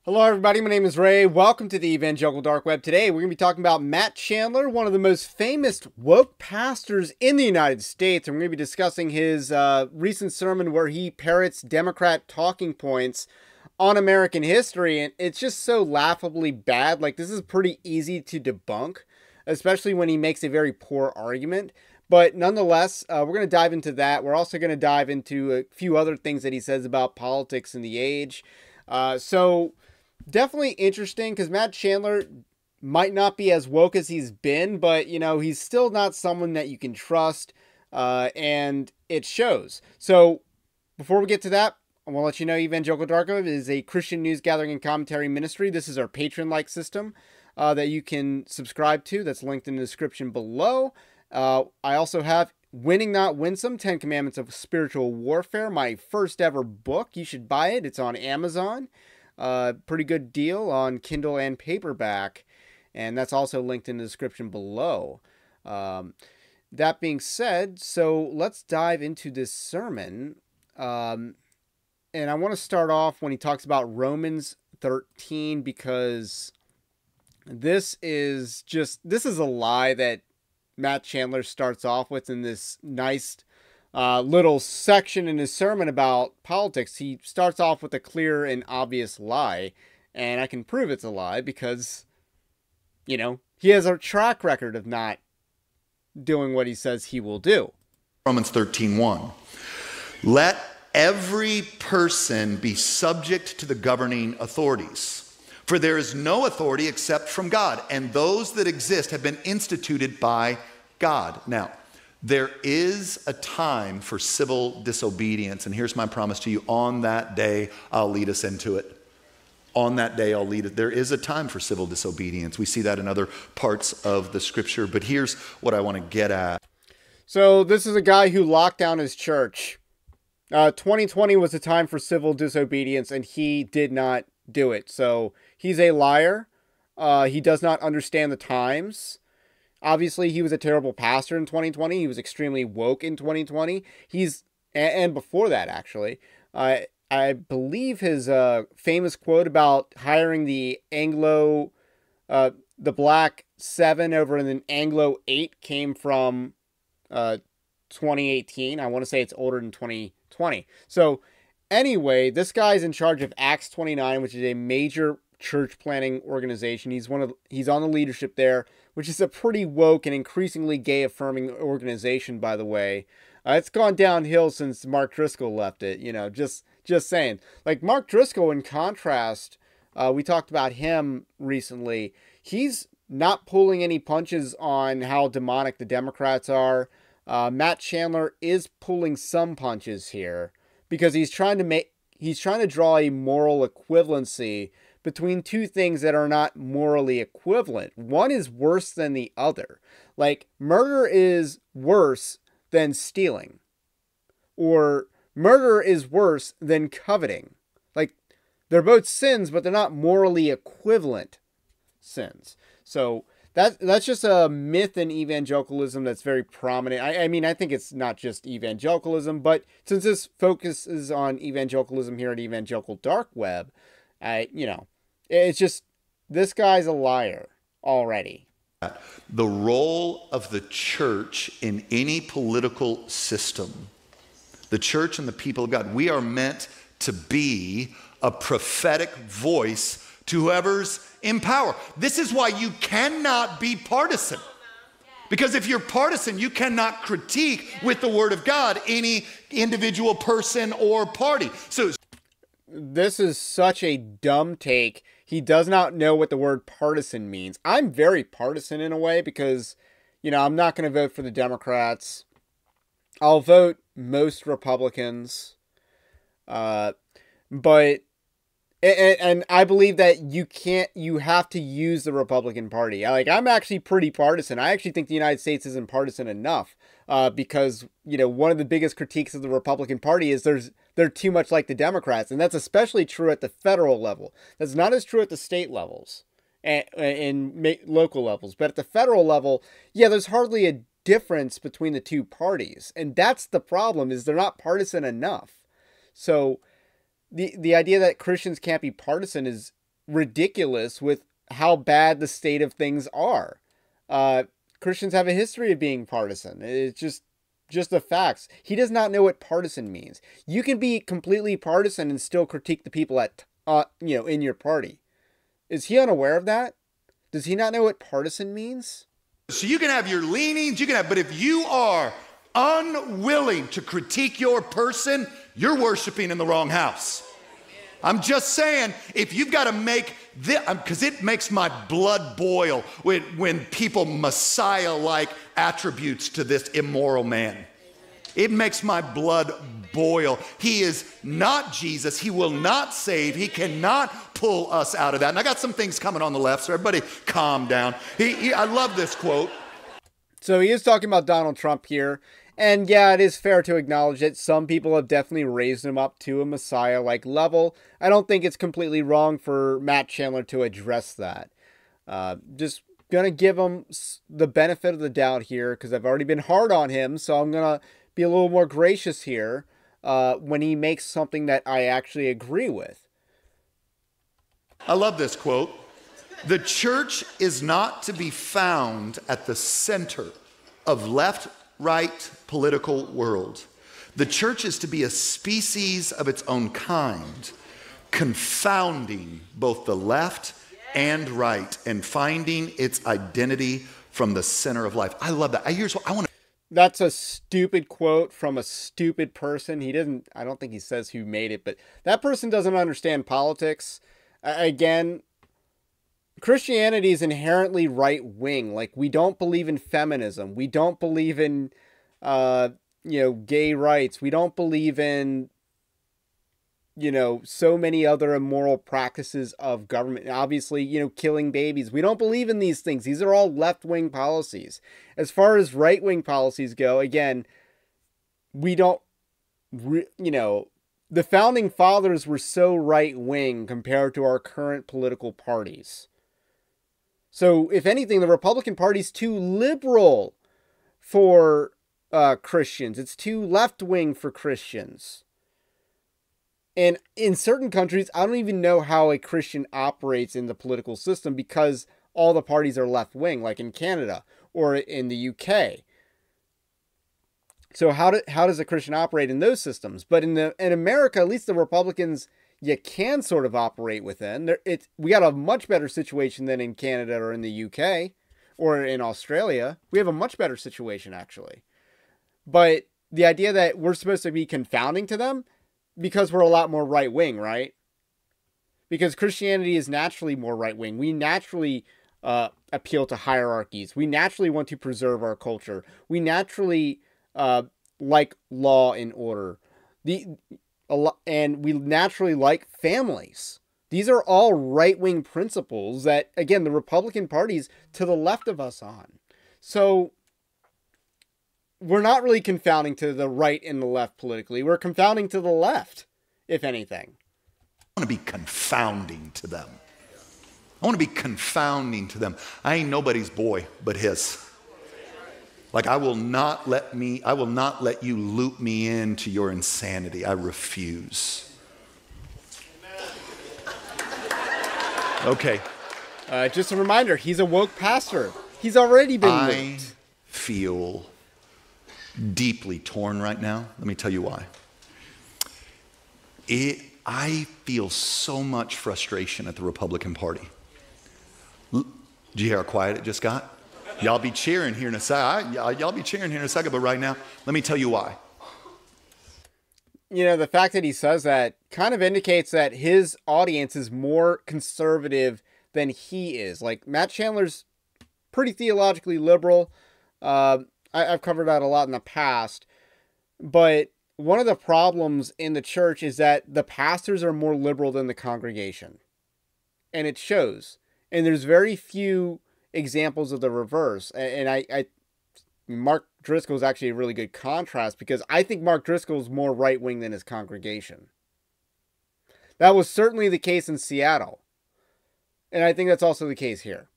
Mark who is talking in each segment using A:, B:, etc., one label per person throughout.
A: Hello everybody, my name is Ray. Welcome to the Evangelical Dark Web. Today we're going to be talking about Matt Chandler, one of the most famous woke pastors in the United States. And we're going to be discussing his recent sermon where he parrots Democrat talking points on American history. And it's just so laughably bad. Like, this is pretty easy to debunk, especially when he makes a very poor argument. But nonetheless, we're going to dive into that. We're also going to dive into a few other things that he says about politics and the age. So definitely interesting because Matt Chandler might not be as woke as he's been, but, you know, he's still not someone that you can trust, and it shows. So before we get to that, I want to let you know Evangelical Darkov is a Christian news gathering and commentary ministry. This is our Patreon-like system that you can subscribe to. That's linked in the description below. I also have Winning Not Winsome, 10 Commandments of Spiritual Warfare, my first ever book. You should buy it. It's on Amazon. Pretty good deal on Kindle and paperback. And that's also linked in the description below. That being said, so let's dive into this sermon. And I want to start off when he talks about Romans 13, because this is a lie that Matt Chandler starts off with in this nice little section in his sermon about politics. He starts off with a clear and obvious lie, and I can prove it's a lie because, you know, he has a track record of not doing what he says he will do.
B: Romans 13:1. Let every person be subject to the governing authorities, for there is no authority except from God, and those that exist have been instituted by God. Now, there is a time for civil disobedience, and here's my promise to you. On that day, I'll lead us into it. On that day, I'll lead it. There is a time for civil disobedience. We see that in other parts of the scripture, but here's what I want to get at.
A: So this is a guy who locked down his church. 2020 was a time for civil disobedience, and he did not do it. So he's a liar. He does not understand the times. Obviously, he was a terrible pastor in 2020. He was extremely woke in 2020. And before that, actually, I believe his famous quote about hiring the Black 7 over in an Anglo 8 came from 2018. I want to say it's older than 2020. So anyway, this guy's in charge of Acts 29, which is a major church planting organization. He's on the leadership there, which is a pretty woke and increasingly gay affirming organization, by the way. It's gone downhill since Mark Driscoll left it, you know, just saying. Like, Mark Driscoll, in contrast, we talked about him recently. He's not pulling any punches on how demonic the Democrats are. Matt Chandler is pulling some punches here because he's trying to draw a moral equivalency between two things that are not morally equivalent. One is worse than the other. Like, murder is worse than stealing, or murder is worse than coveting. Like, they're both sins, but they're not morally equivalent sins. So that's just a myth in evangelicalism that's very prominent. I mean, I think it's not just evangelicalism, but since this focuses on evangelicalism here at Evangelical Dark Web, you know, it's just, this guy's a liar already.
B: The role of the church in any political system, the church and the people of God, we are meant to be a prophetic voice to whoever's in power. This is why you cannot be partisan. Because if you're partisan, you cannot critique with the word of God any individual person or party. So
A: this is such a dumb take. He does not know what the word partisan means. I'm very partisan in a way because, you know, I'm not going to vote for the Democrats. I'll vote most Republicans. But I believe that you have to use the Republican Party. I'm actually pretty partisan. I actually think the United States isn't partisan enough because, you know, one of the biggest critiques of the Republican Party is they're too much like the Democrats. And that's especially true at the federal level. That's not as true at the state levels and local levels. But at the federal level, yeah, there's hardly a difference between the two parties. And that's the problem, is they're not partisan enough. So the idea that Christians can't be partisan is ridiculous with how bad the state of things are. Christians have a history of being partisan. It's just the facts. He does not know what partisan means. You can be completely partisan and still critique the people at in your party. Is he unaware of that? Does he not know what partisan means?
B: So you can have your leanings, but if you are unwilling to critique your person, you're worshiping in the wrong house. I'm just saying, if you've got to make this, because it makes my blood boil when people Messiah-like attributes to this immoral man. It makes my blood boil. He is not Jesus. He will not save. He cannot pull us out of that. And I got some things coming on the left, so everybody calm down. I love this quote.
A: So he is talking about Donald Trump here. And yeah, it is fair to acknowledge that some people have definitely raised him up to a Messiah-like level. I don't think it's completely wrong for Matt Chandler to address that. Just going to give him the benefit of the doubt here because I've already been hard on him. So I'm going to be a little more gracious here when he makes something that I actually agree with.
B: I love this quote. The church is not to be found at the center of left-right political world. The church is to be a species of its own kind, confounding both the left and right and finding its identity from the center of life. I love that. Here's what I want to.
A: That's a stupid quote from a stupid person. I don't think he says who made it, but that person doesn't understand politics. Again, Christianity is inherently right-wing. Like, we don't believe in feminism. We don't believe in, gay rights. We don't believe in, so many other immoral practices of government. Obviously, killing babies. We don't believe in these things. These are all left-wing policies. As far as right-wing policies go, again, we don't, the founding fathers were so right-wing compared to our current political parties. So, if anything, the Republican Party's too liberal for Christians. It's too left-wing for Christians. And in certain countries, I don't even know how a Christian operates in the political system because all the parties are left-wing, like in Canada or in the UK. So how does a Christian operate in those systems? But in America, at least the Republicans, you can sort of operate within. We got a much better situation than in Canada or in the UK or in Australia. We have a much better situation, actually. But the idea that we're supposed to be confounding to them because we're a lot more right-wing, right? Because Christianity is naturally more right-wing. We naturally appeal to hierarchies. We naturally want to preserve our culture. We naturally like law and order. And we naturally like families. These are all right-wing principles that, again, the Republican Party's to the left of us on. So we're not really confounding to the right and the left politically. We're confounding to the left, if anything.
B: I want to be confounding to them. I want to be confounding to them. I ain't nobody's boy but his. Like, I will not let you loop me into your insanity. I refuse. Okay.
A: Just a reminder, he's a woke pastor. He's already been
B: I
A: looped.
B: feel deeply torn right now. Let me tell you why. I feel so much frustration at the Republican Party. Did you hear how quiet it just got? Y'all be cheering here in a second. Y'all be cheering here in a second, but right now, let me tell you why.
A: The fact that he says that kind of indicates that his audience is more conservative than he is. Like, Matt Chandler's pretty theologically liberal. I've covered that a lot in the past. But one of the problems in the church is that the pastors are more liberal than the congregation. And it shows. And there's very few examples of the reverse. And Mark Driscoll is actually a really good contrast because I think Mark Driscoll is more right-wing than his congregation. That was certainly the case in Seattle. And I think that's also the case here.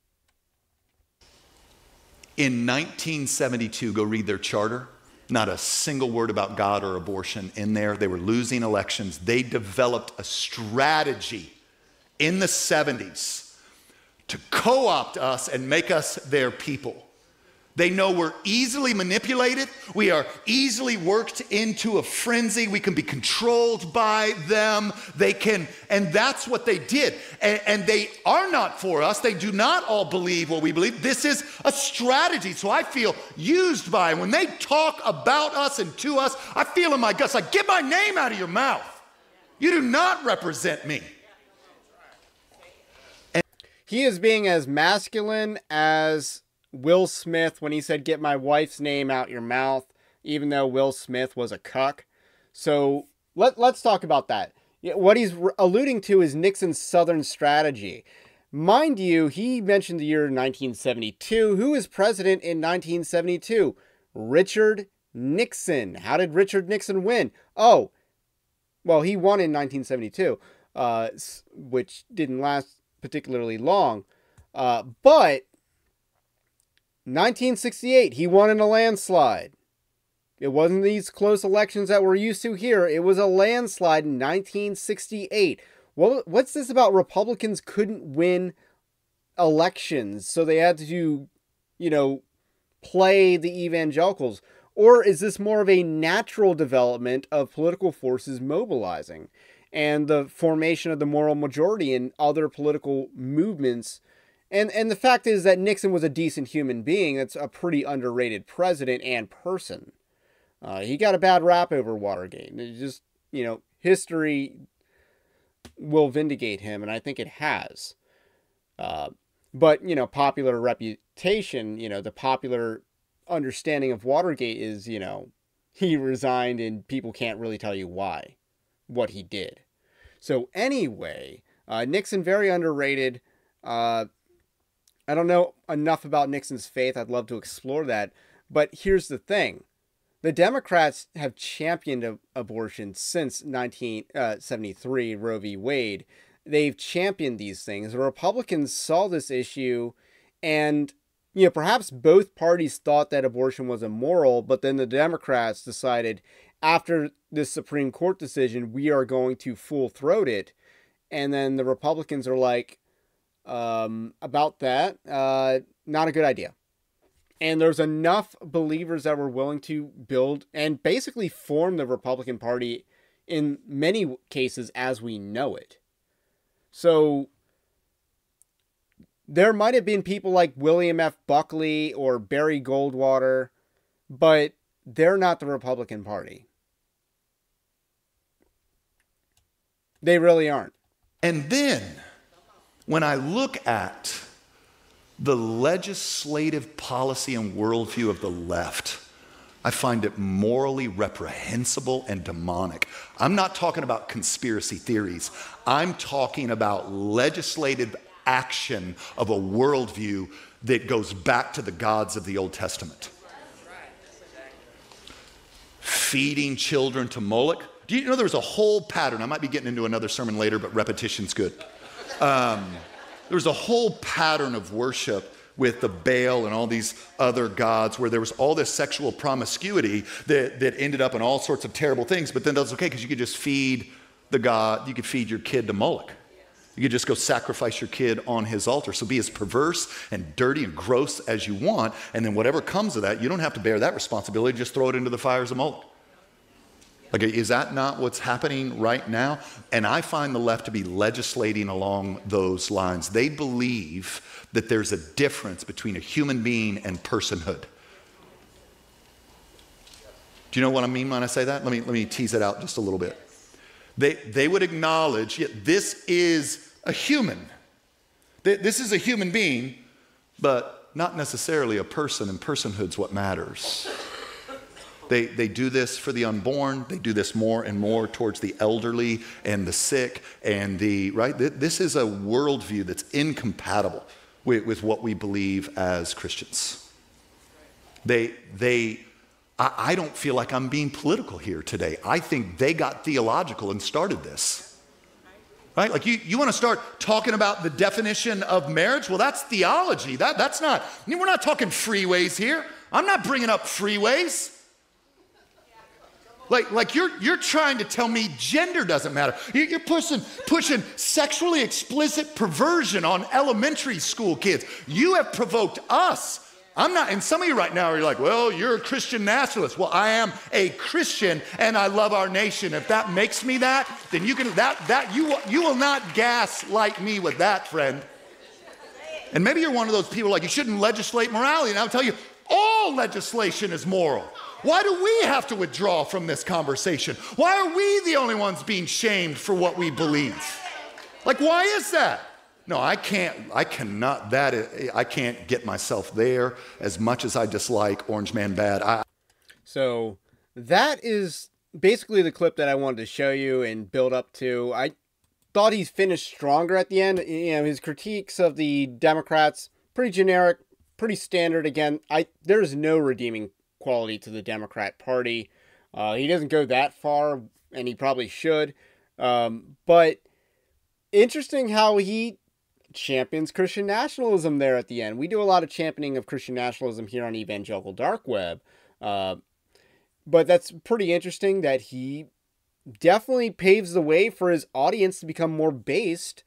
B: In 1972, go read their charter. Not a single word about God or abortion in there. They were losing elections. They developed a strategy in the 70s to co-opt us and make us their people. They know we're easily manipulated. We are easily worked into a frenzy. We can be controlled by them. And that's what they did. And they are not for us. They do not all believe what we believe. This is a strategy. So I feel used by them. When they talk about us and to us, I feel in my guts like, get my name out of your mouth. You do not represent me.
A: He is being as masculine as Will Smith when he said, get my wife's name out your mouth, even though Will Smith was a cuck. So let's talk about that. What he's alluding to is Nixon's Southern strategy. Mind you, he mentioned the year 1972. Who was president in 1972? Richard Nixon. How did Richard Nixon win? Oh, well, he won in 1972, which didn't last particularly long. But 1968, he won in a landslide. It wasn't these close elections that we're used to here. It was a landslide in 1968. Well, what's this about Republicans couldn't win elections, so they had to, play the evangelicals? Or is this more of a natural development of political forces mobilizing and the formation of the moral majority in other political movements? And the fact is that Nixon was a decent human being. That's a pretty underrated president and person. He got a bad rap over Watergate. It just, history will vindicate him, and I think it has. But, popular reputation, the popular understanding of Watergate is, he resigned and people can't really tell you why, what he did. So anyway, Nixon, very underrated. I don't know enough about Nixon's faith. I'd love to explore that. But here's the thing. The Democrats have championed abortion since 1973, Roe v. Wade. They've championed these things. The Republicans saw this issue and, perhaps both parties thought that abortion was immoral, but then the Democrats decided after this Supreme Court decision, we are going to full-throat it. And then the Republicans are like, about that, not a good idea. And there's enough believers that were willing to build and basically form the Republican Party in many cases as we know it. So there might have been people like William F. Buckley or Barry Goldwater, but they're not the Republican Party. They really aren't.
B: And then when I look at the legislative policy and worldview of the left, I find it morally reprehensible and demonic. I'm not talking about conspiracy theories. I'm talking about legislative action of a worldview that goes back to the gods of the Old Testament. Feeding children to Moloch. Do you know there was a whole pattern? I might be getting into another sermon later, but repetition's good. There was a whole pattern of worship with the Baal and all these other gods where there was all this sexual promiscuity that ended up in all sorts of terrible things, but then that's okay because you could just feed the god, you could feed your kid to Moloch. You could just go sacrifice your kid on his altar. So be as perverse and dirty and gross as you want, and then whatever comes of that, you don't have to bear that responsibility, just throw it into the fires of Moloch. Like, is that not what's happening right now? And I find the left to be legislating along those lines. They believe that there's a difference between a human being and personhood. Do you know what I mean when I say that? Let me tease it out just a little bit. They would acknowledge, yeah, this is a human. This is a human being, but not necessarily a person, and personhood's what matters. They do this for the unborn. They do this more and more towards the elderly and the sick and right? This is a worldview that's incompatible with what we believe as Christians. I don't feel like I'm being political here today. I think they got theological and started this. Right? Like you want to start talking about the definition of marriage? Well, that's theology. That's not, we're not talking freeways here. I'm not bringing up freeways. Like you're trying to tell me gender doesn't matter. You're pushing sexually explicit perversion on elementary school kids. You have provoked us. I'm not, and some of you right now are like, well, you're a Christian nationalist. Well, I am a Christian and I love our nation. If that makes me that, then you can, you will not gaslight me with that, friend. And maybe you're one of those people like, you shouldn't legislate morality. And I'll tell you, all legislation is moral. Why do we have to withdraw from this conversation? Why are we the only ones being shamed for what we believe? Like, why is that? No, I can't get myself there as much as I dislike Orange Man Bad.
A: So that is basically the clip that I wanted to show you and build up to. I thought he's finished stronger at the end. You know, his critiques of the Democrats, pretty generic, pretty standard. Again, there's no redeeming quality to the Democrat Party. He doesn't go that far, and he probably should. But interesting how he champions Christian nationalism there at the end. We do a lot of championing of Christian nationalism here on Evangelical Dark Web. But that's pretty interesting that he definitely paves the way for his audience to become more based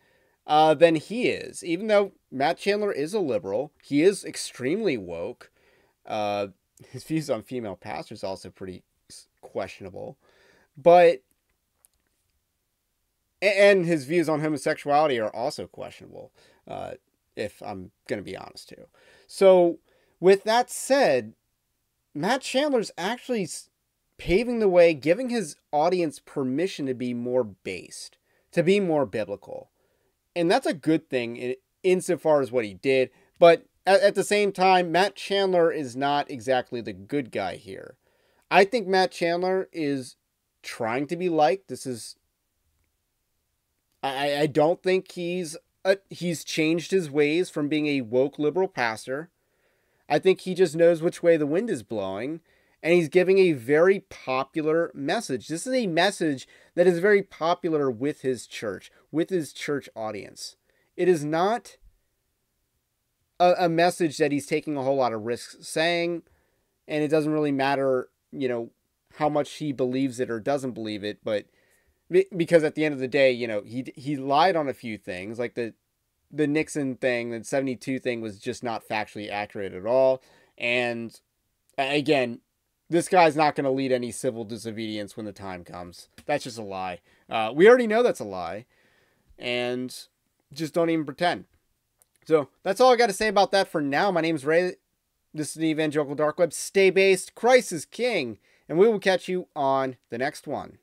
A: than he is. Even though Matt Chandler is a liberal, he is extremely woke. His views on female pastors are also pretty questionable. But and his views on homosexuality are also questionable, if I'm going to be honest too. So, with that said, Matt Chandler's actually paving the way, giving his audience permission to be more based, to be more biblical. And that's a good thing insofar as what he did. But at the same time, Matt Chandler is not exactly the good guy here. I think Matt Chandler is trying to be liked. I don't think he's changed his ways from being a woke liberal pastor. I think he just knows which way the wind is blowing, and he's giving a very popular message. This is a message that is very popular with his church audience. It is not a message that he's taking a whole lot of risks saying, and it doesn't really matter, you know, how much he believes it or doesn't believe it, but because at the end of the day, you know, he lied on a few things, like the Nixon thing, the 72 thing was just not factually accurate at all. And again, this guy's not going to lead any civil disobedience when the time comes. That's just a lie. We already know that's a lie, and just don't even pretend. So that's all I got to say about that for now. My name's Ray. This is the Evangelical Dark Web. Stay based. Christ is King. And we will catch you on the next one.